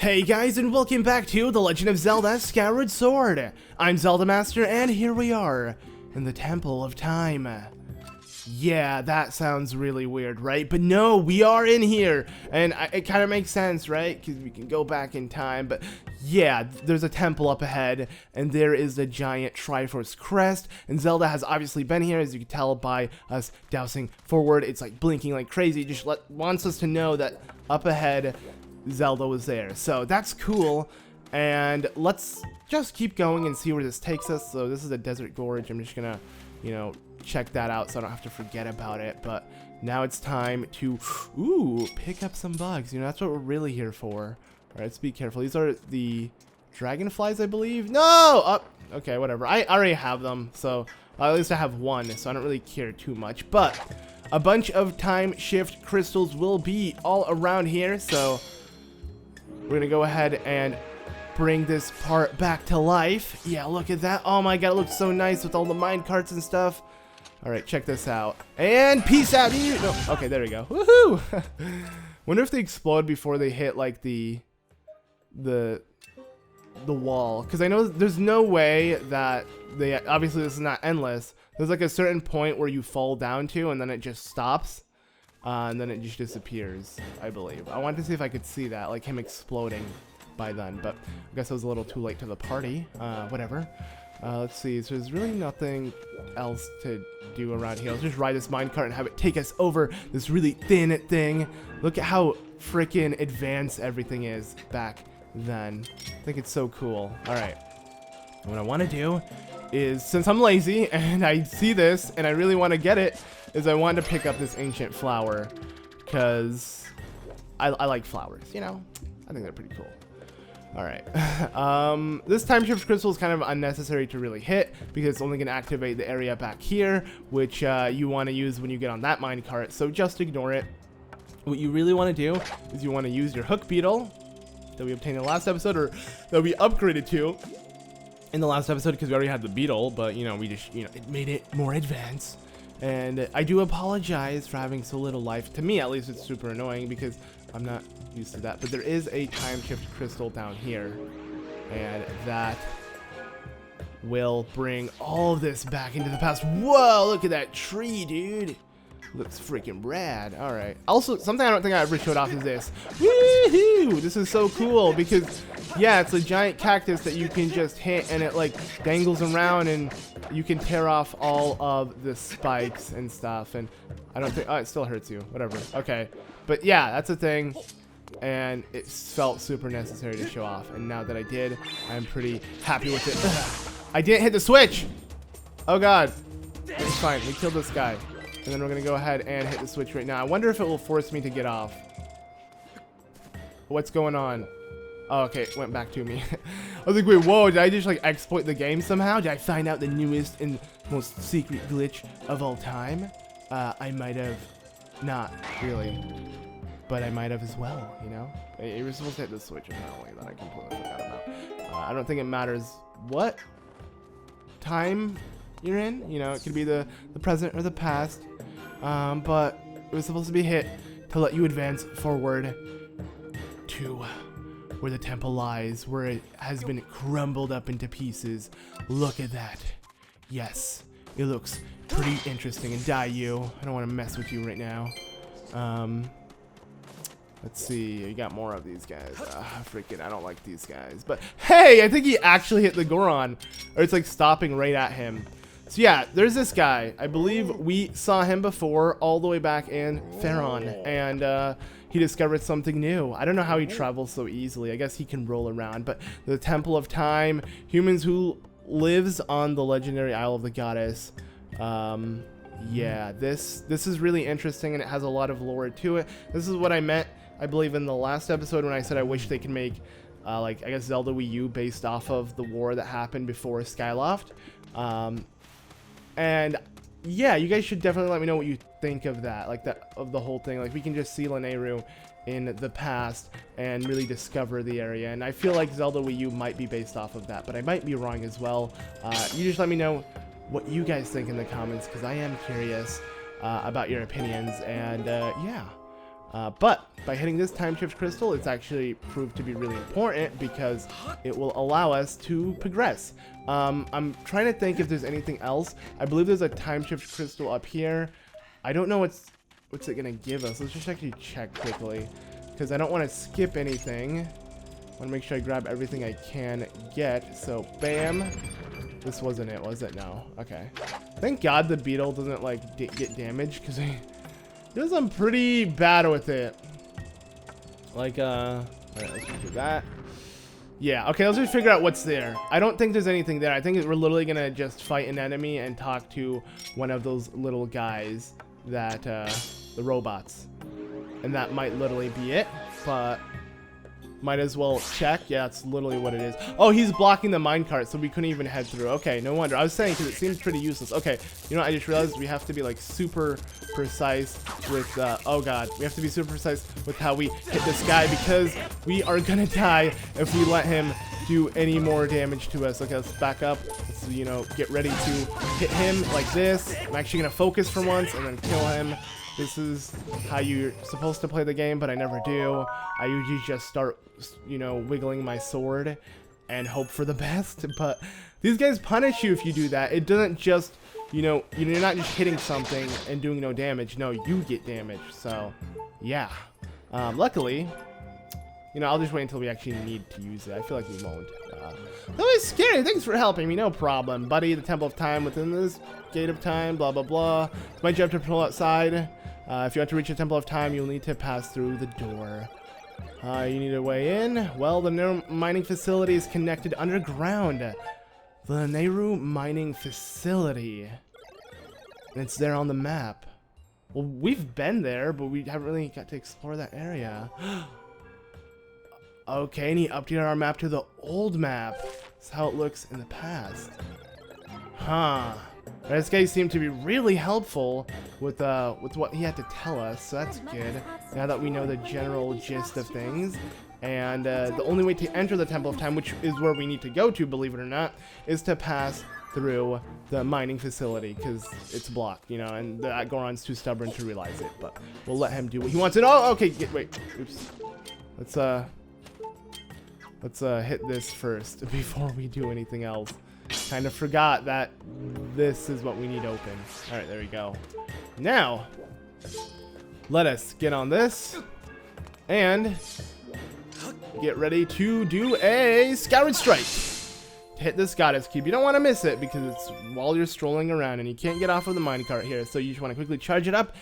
Hey guys, and welcome back to The Legend of Zelda Skyward Sword. I'm ZeldaMaster, and here we are in the Temple of Time. Yeah, that sounds really weird, right? But no, we are in here, and it kind of makes sense, right? Because we can go back in time, but yeah, there's a temple up ahead, and there is a giant Triforce crest, and Zelda has obviously been here, as you can tell by us dousing forward. It's like blinking like crazy, just wants us to know that up ahead, Zelda was there. So that's cool, and let's just keep going and see where this takes us. So this is a desert gorge. I'm just gonna, check that out so I don't have to forget about it. But now it's time to, pick up some bugs. That's what we're really here for. All right, let's be careful. These are the dragonflies, I believe. No! Okay, whatever. I already have them, so at least I have one, so I don't really care too much. But a bunch of time shift crystals will be all around here, so we're gonna go ahead and bring this part back to life. Yeah, look at that. Oh my god, it looks so nice with all the minecarts and stuff. Alright, check this out. And peace out, you. No, okay, there we go. Woohoo! Wonder if they explode before they hit like the wall. Because I know there's no way that they, obviously this is not endless. There's like a certain point where you fall down to and then it just stops. And then it just disappears, I believe. I wanted to see if I could see that, like him exploding by then, but I guess I was a little too late to the party. Whatever. Let's see, so there's really nothing else to do around here. Let's just ride this minecart and have it take us over this really thin thing. Look at how freaking advanced everything is back then. I think it's so cool. Alright. What I want to do is, since I'm lazy and I see this and I really want to get it, is I wanted to pick up this ancient flower because I like flowers, I think they're pretty cool. Alright. This time shift crystal is kind of unnecessary to really hit because it's only going to activate the area back here, which you want to use when you get on that minecart, so just ignore it. What you really want to do is you want to use your hook beetle that we obtained in the last episode, or that we upgraded to in the last episode because we already had the beetle, but we just, it made it more advanced. And I do apologize for having so little life. To me, at least, it's super annoying because I'm not used to that. But there is a time shift crystal down here, and that will bring all of this back into the past. Whoa, look at that tree, dude. Looks freaking rad. All right. Also, something I don't think I ever showed off is this. Woohoo! This is so cool because, yeah, it's a giant cactus that you can just hit and it like dangles around and you can tear off all of the spikes and stuff. And I don't think, it still hurts you. Whatever. Okay. But yeah, that's a thing. And it felt super necessary to show off. And now that I did, I'm pretty happy with it. Ugh. I didn't hit the switch. Oh God. It's fine. We killed this guy. And then we're going to go ahead and hit the switch right now. I wonder if it will force me to get off. What's going on? Oh, okay, it went back to me. I was like, wait, whoa, did I just like exploit the game somehow? Did I find out the newest and most secret glitch of all time? I might have not really, but I might have as well, You were supposed to hit the switch apparently that I completely forgot about. I don't think it matters what time you're in, it could be the present or the past, but it was supposed to be hit to let you advance forward to where the temple lies, where it has been crumbled up into pieces. Look at that. Yes, it looks pretty interesting. And die you. I don't want to mess with you right now. Let's see. You got more of these guys. Freaking, I don't like these guys. But hey, I think he actually hit the Goron, or it's like stopping right at him. So yeah, there's this guy. I believe we saw him before all the way back in Faron, and he discovered something new. I don't know how he travels so easily. I guess he can roll around, but the Temple of Time, humans who lives on the legendary Isle of the Goddess. Yeah, this is really interesting, and it has a lot of lore to it. This is what I meant, I believe, in the last episode when I said I wish they could make like, I guess, Zelda Wii U based off of the war that happened before Skyloft. And yeah, you guys should definitely let me know what you think of that, like of the whole thing. Like, we can just see Lanayru in the past and really discover the area, and I feel like Zelda Wii U might be based off of that, but I might be wrong as well. You just let me know what you guys think in the comments, because I am curious about your opinions. And yeah, But by hitting this time shift crystal, it's actually proved to be really important because it will allow us to progress. I'm trying to think if there's anything else. I believe there's a time shift crystal up here. I don't know what's it gonna give us. Let's just actually check quickly because I don't want to skip anything. I want to make sure I grab everything I can get. So bam. This wasn't it, was it? No. Okay. Thank God the beetle doesn't like get damaged because he does I'm pretty bad with it. Like alright, let's do that. Yeah, okay, let's just figure out what's there. I don't think there's anything there. I think we're literally gonna just fight an enemy and talk to one of those little guys that the robots. And that might literally be it, but might as well check. Yeah, that's literally what it is. Oh, he's blocking the minecart, so we couldn't even head through. Okay, no wonder. I was saying because it seems pretty useless. Okay, you know, I just realized we have to be like super precise with, oh God, we have to be super precise with how we hit this guy because we are gonna die if we let him do any more damage to us. Okay, let's back up. Let's, you know, get ready to hit him like this. I'm actually gonna focus for once and then kill him. This is how you're supposed to play the game, but I never do. I usually just start, you know, wiggling my sword and hope for the best. But these guys punish you if you do that. It doesn't just, you know, you're not just hitting something and doing no damage. No, you get damaged. So, yeah. Luckily, you know, I'll just wait until we actually need to use it. I feel like we won't. That was scary. Thanks for helping me. No problem, buddy. The Temple of Time within this Gate of Time. Blah, blah, blah. It's my job to patrol outside. If you want to reach the Temple of Time, you'll need to pass through the door. You need a way in. Well, the Lanayru mining facility is connected underground. The Lanayru mining facility. And it's there on the map. Well, we've been there, but we haven't really got to explore that area. Okay, and he updated our map to the old map. That's how it looks in the past. Huh. This guy seemed to be really helpful with what he had to tell us, so that's good. Now that we know the general gist of things. And the only way to enter the Temple of Time, which is where we need to go to, believe it or not, is to pass through the mining facility, because it's blocked, you know, and the Goron's too stubborn to realize it. But we'll let him do what he wants. And oh, okay, wait, oops. Let's hit this first before we do anything else. Kind of forgot that this is what we need open. All right, there we go. Now, let us get on this and get ready to do a Skyward Strike. To hit this goddess cube. You don't want to miss it because it's while you're strolling around and you can't get off of the minecart here. So you just want to quickly charge it up,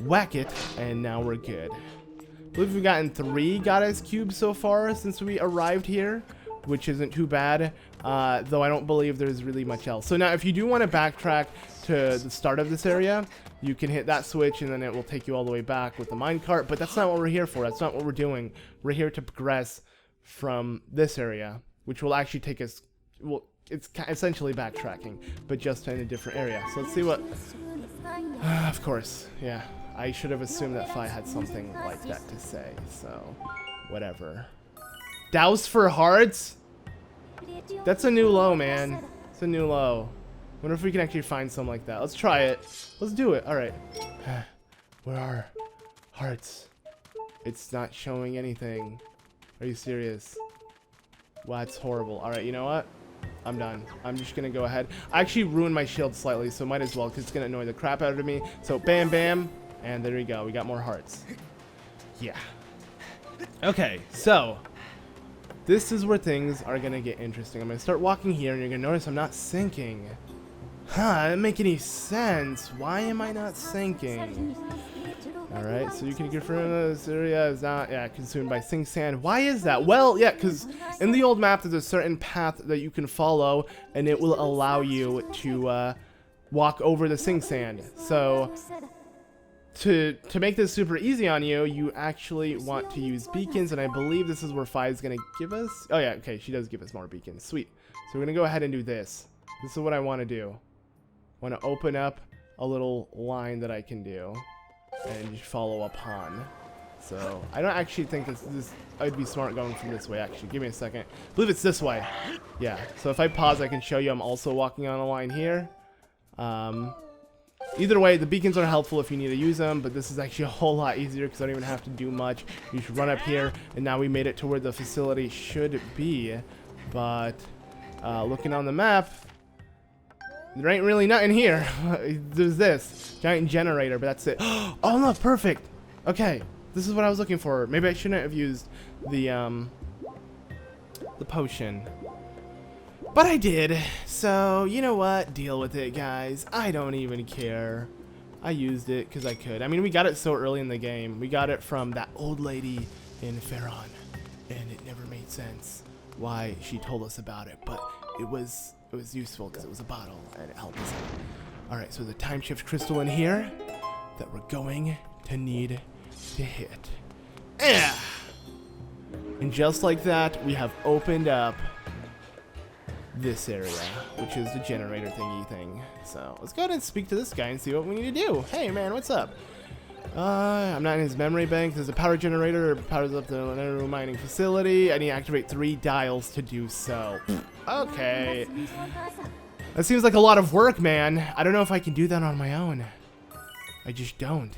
whack it, and now we're good. I believe we've gotten 3 goddess cubes so far since we arrived here, which isn't too bad, though I don't believe there's really much else. So now if you do want to backtrack to the start of this area, you can hit that switch and then it will take you all the way back with the minecart, but that's not what we're here for. That's not what we're doing. We're here to progress from this area, which will actually take us, well, it's essentially backtracking, but just in a different area. So let's see what, of course, yeah. I should have assumed that Fi had something like that to say, so whatever. Douse for hearts? That's a new low, man. It's a new low. Wonder if we can actually find some like that. Let's try it. Let's do it. Alright. Where are hearts? It's not showing anything. Are you serious? Wow, that's horrible. Alright, you know what? I'm done. I'm just gonna go ahead. I actually ruined my shield slightly, so might as well, because it's gonna annoy the crap out of me. So bam, bam. And there we go. We got more hearts. Yeah. Okay, so this is where things are going to get interesting. I'm going to start walking here, and you're going to notice I'm not sinking. Huh, that doesn't make any sense. Why am I not sinking? Alright, so you can confirm this area is not, consumed by sink sand. Why is that? Well, yeah, because in the old map, there's a certain path that you can follow, and it will allow you to walk over the sink sand. So to make this super easy on you, you actually want to use beacons, and I believe this is where Fi is going to give us. Oh yeah, okay, she does give us more beacons. Sweet. So we're going to go ahead and do this. This is what I want to do. I want to open up a little line that I can do and just follow upon. So I don't actually think this I'd be smart going from this way, actually. Give me a second. I believe it's this way. Yeah, so if I pause, I can show you I'm also walking on a line here. either way, the beacons are helpful if you need to use them, but this is actually a whole lot easier because I don't even have to do much. You should run up here, and now we made it to where the facility should be. But looking on the map, there ain't really nothing here. There's this giant generator, but that's it. Oh no, perfect. Okay, this is what I was looking for. Maybe I shouldn't have used the potion, but I did. So you know what? Deal with it, guys. I don't even care. I used it because I could. I mean, we got it so early in the game. We got it from that old lady in Faron, and it never made sense why she told us about it, but it was useful because it was a bottle and it helped us out. Alright, so the time shift crystal in here that we're going to need to hit. And just like that, we have opened up this area, which is the generator thingy thing. So let's go ahead and speak to this guy and see what we need to do. Hey man, what's up? I'm not in his memory bank. There's a power generator. It powers up the Lanayru mining facility. I need to activate 3 dials to do so. Okay. That seems like a lot of work, man. I don't know if I can do that on my own. I just don't.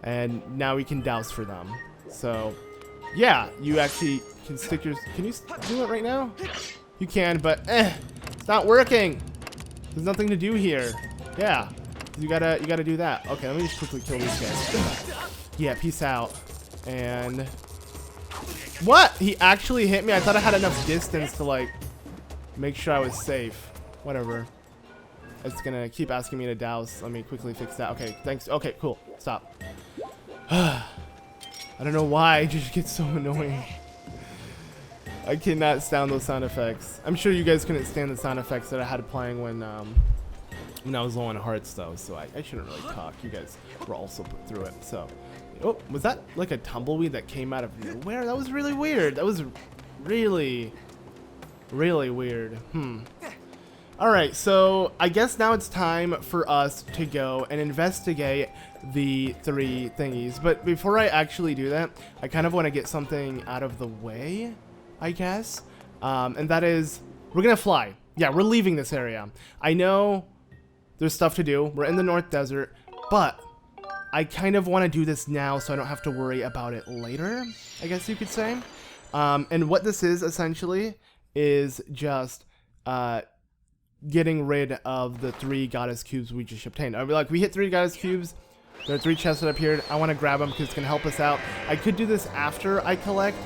And now we can douse for them. So, yeah, you actually can stick your... Can you do it right now? You can, but it's not working. There's nothing to do here. Yeah. You gotta do that. Okay, let me just quickly kill these guys. Yeah, peace out. And what? He actually hit me? I thought I had enough distance to like make sure I was safe. Whatever. It's gonna keep asking me to douse. Let me quickly fix that. Okay, thanks. Okay, cool. Stop. I don't know why it just gets so annoying. I cannot stand those sound effects. I'm sure you guys couldn't stand the sound effects that I had playing when I was low on hearts, though, so I shouldn't really talk. You guys were also put through it, so. Oh, was that like a tumbleweed that came out of nowhere? That was really weird. That was really, really weird. Alright, so I guess now it's time for us to go and investigate the 3 thingies. But before I actually do that, I kind of want to get something out of the way, I guess. And that is, we're going to fly. Yeah, we're leaving this area. I know there's stuff to do. We're in the North Desert, but I kind of want to do this now so I don't have to worry about it later, I guess you could say. And what this is essentially is just getting rid of the 3 goddess cubes we just obtained. We hit 3 goddess cubes. There are 3 chests that appeared. I want to grab them because it's going to help us out. I could do this after I collect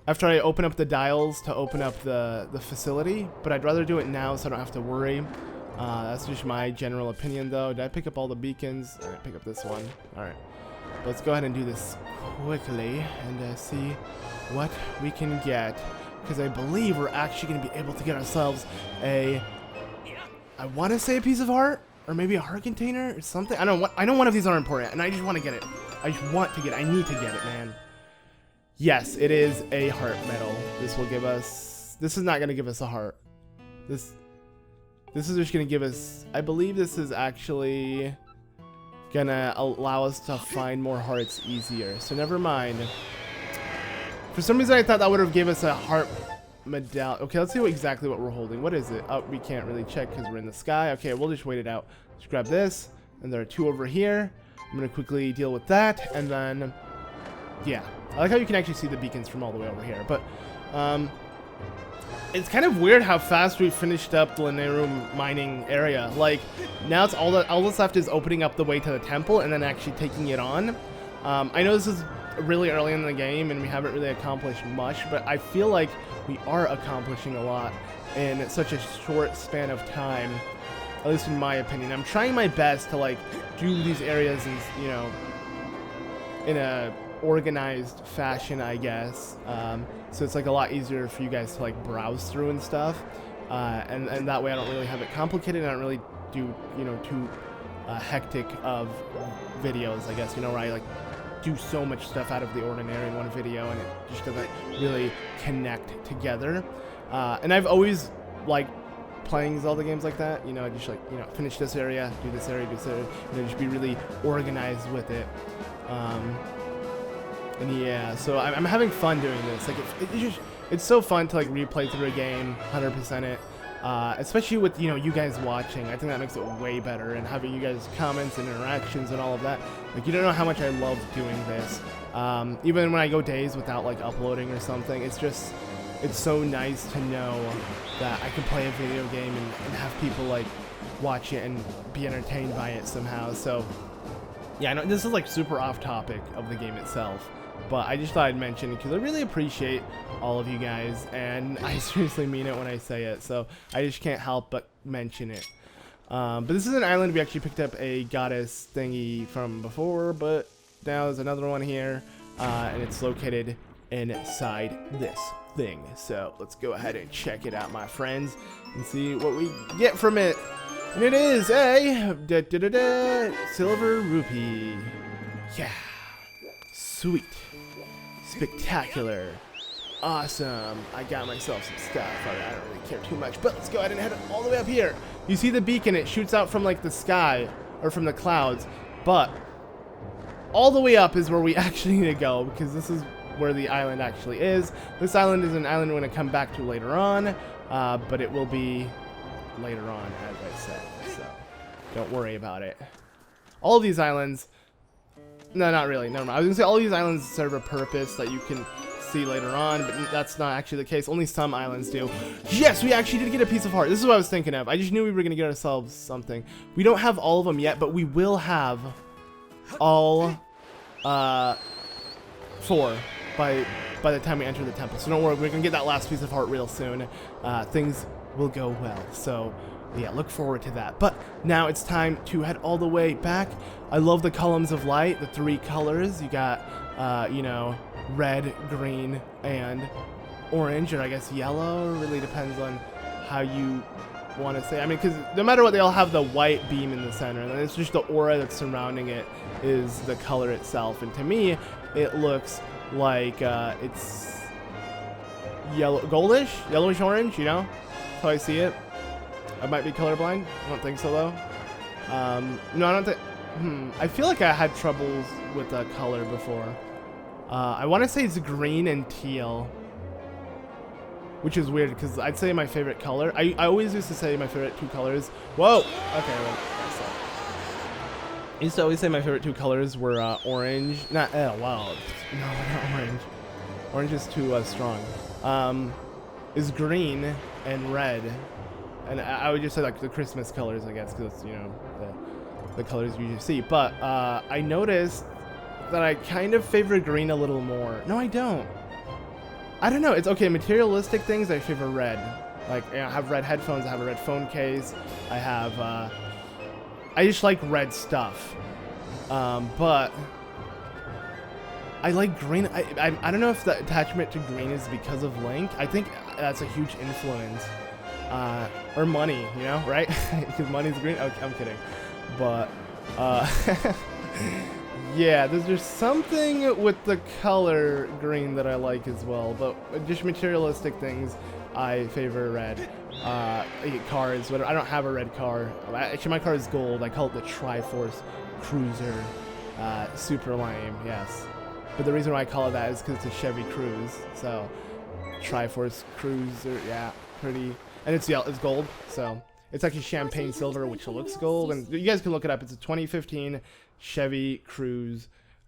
after I open up the dials to open up the facility, but I'd rather do it now so I don't have to worry. That's just my general opinion, though. Did I pick up all the beacons? I didn't pick up this one. Alright. Let's go ahead and do this quickly and see what we can get, because I believe we're actually going to be able to get ourselves I want to say a piece of heart, or maybe a heart container or something. I know one of these are important, and I just want to get it. I just want to get it. I need to get it, man. Yes, it is a heart medal. This will give us... This is not going to give us a heart. This is just going to give us... I believe this is actually going to allow us to find more hearts easier. So never mind. For some reason, I thought that would have given us a heart medallion. Okay, let's see exactly what we're holding. What is it? Oh, we can't really check because we're in the sky. Okay, we'll just wait it out. Let's grab this. And there are 2 over here. I'm going to quickly deal with that. And then... yeah. I like how you can actually see the beacons from all the way over here, but it's kind of weird how fast we finished up the Lanayru mining area. Like, now it's all that's left is opening up the way to the temple and then actually taking it on. I know this is really early in the game and we haven't really accomplished much, but I feel like we are accomplishing a lot in such a short span of time, at least in my opinion. I'm trying my best to, like, do these areas in, you know, in a organized fashion, I guess, so it's like a lot easier for you guys to like browse through and stuff, and that way I don't really have it complicated. I don't really do, you know, too hectic of videos, I guess, you know, where I like do so much stuff out of the ordinary in one video and it just doesn't really connect together. And I've always liked playing Zelda games like that, you know, just like, you know, finish this area, do this area, do this area, you know, just be really organized with it. And yeah, so I'm having fun doing this. Like, it's so fun to like replay through a game, 100% it, especially with, you know, you guys watching. I think that makes it way better, and having you guys comments and interactions and all of that. Like, you don't know how much I love doing this. Even when I go days without like uploading or something, it's so nice to know that I can play a video game and have people like watch it and be entertained by it somehow. So yeah, I know this is like super off topic of the game itself, but I just thought I'd mention it because I really appreciate all of you guys, and I seriously mean it when I say it, so I just can't help but mention it. But this is an island we actually picked up a goddess thingy from before, but now there's another one here, and it's located inside this thing. So let's go ahead and check it out, my friends, and see what we get from it. And it is a silver rupee. Yeah, sweet, spectacular, awesome. I got myself some stuff. Alright, I don't really care too much, but let's go ahead and head all the way up here. You see the beacon? It shoots out from like the sky or from the clouds, but all the way up is where we actually need to go, because this is where the island actually is. This island is an island we're going to come back to later on, but it will be later on, as I said, so don't worry about it. All of these islands, no, not really, never mind. I was going to say all these islands serve a purpose that you can see later on, but that's not actually the case. Only some islands do. Yes, we actually did get a piece of heart. This is what I was thinking of. I just knew we were going to get ourselves something. We don't have all of them yet, but we will have all 4 by the time we enter the temple. So don't worry, we're gonna get that last piece of heart real soon. Things will go well. So yeah, look forward to that. But now it's time to head all the way back. I love the columns of light, the 3 colors. You got you know, red, green, and orange, or I guess yellow. It really depends on how you want to say. I mean, because no matter what, they all have the white beam in the center, and then it's just the aura that's surrounding it is the color itself. And to me, it looks like it's goldish, yellowish orange, you know? That's how I see it. I might be colorblind. I don't think so, though. No, I don't think... I feel like I had troubles with the color before. I want to say it's green and teal, which is weird, because I'd say my favorite color... I always used to say my favorite 2 colors... Whoa! Okay, well, I used to always say my favorite 2 colors were orange. Not, oh, wow. No, not orange. Orange is too strong. Is green and red. And I would just say like the Christmas colors, I guess, because, you know, the colors you usually see. But I noticed that I kind of favor green a little more. No, I don't. I don't know. It's okay. Materialistic things, I favor red. Like, you know, I have red headphones. I have a red phone case. I have... I just like red stuff, but I like green. I don't know if the attachment to green is because of Link. I think that's a huge influence, or money, you know, right? Because money's green. Okay, I'm kidding, but yeah, there's just something with the color green that I like as well. But just materialistic things, I favor red. Cars, whatever. I don't have a red car. Actually, my car is gold. I call it the Triforce Cruiser. Super lame, yes. But the reason why I call it that is because it's a Chevy Cruze. So, Triforce Cruiser, yeah, pretty. And it's gold, so it's actually champagne silver, which looks gold. And you guys can look it up. It's a 2015 Chevy Cruze,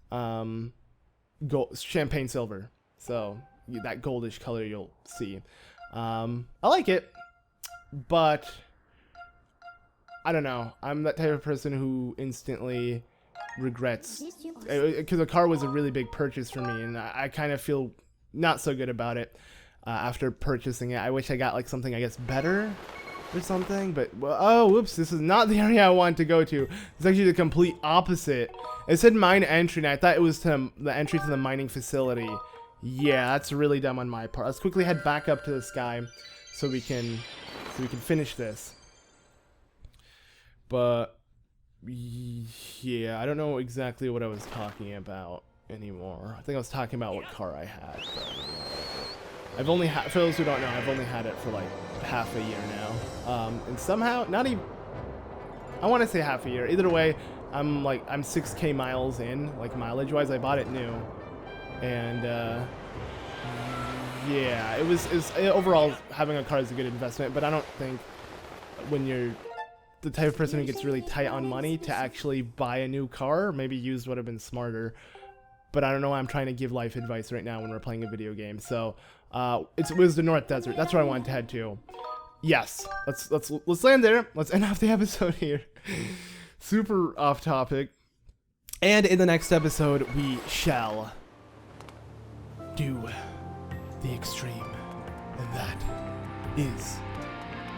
gold, champagne silver. So that goldish color you'll see. I like it. But I don't know. I'm that type of person who instantly regrets, because the car was a really big purchase for me, and I kind of feel not so good about it after purchasing it. I wish I got like something, I guess, better or something. But oh, whoops! This is not the area I want to go to. It's actually the complete opposite. It said mine entry, and I thought it was to the entry to the mining facility. Yeah, that's really dumb on my part. Let's quickly head back up to the sky so we can finish this. But yeah, I don't know exactly what I was talking about anymore. I think I was talking about what car I had. But I've only had, for those who don't know, I've only had it for like half a year now. And somehow, not even, I want to say half a year. Either way, I'm 6K miles in, like mileage wise. I bought it new, and Yeah, it was overall having a car is a good investment, but I don't think when you're the type of person who gets really tight on money to actually buy a new car, maybe used would have been smarter. But I don't know why I'm trying to give life advice right now when we're playing a video game. So it was the North Desert. That's where I wanted to head to. Yes, let's land there. Let's end off the episode here. Super off topic. And in the next episode, we shall do the extreme, and that is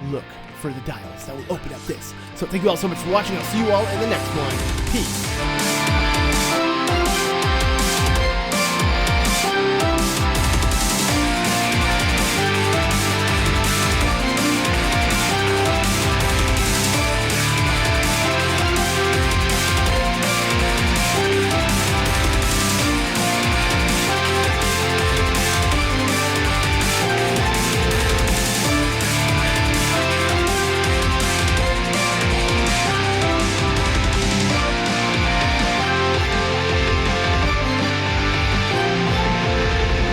look for the dials that will open up this. So thank you all so much for watching. I'll see you all in the next one. Peace.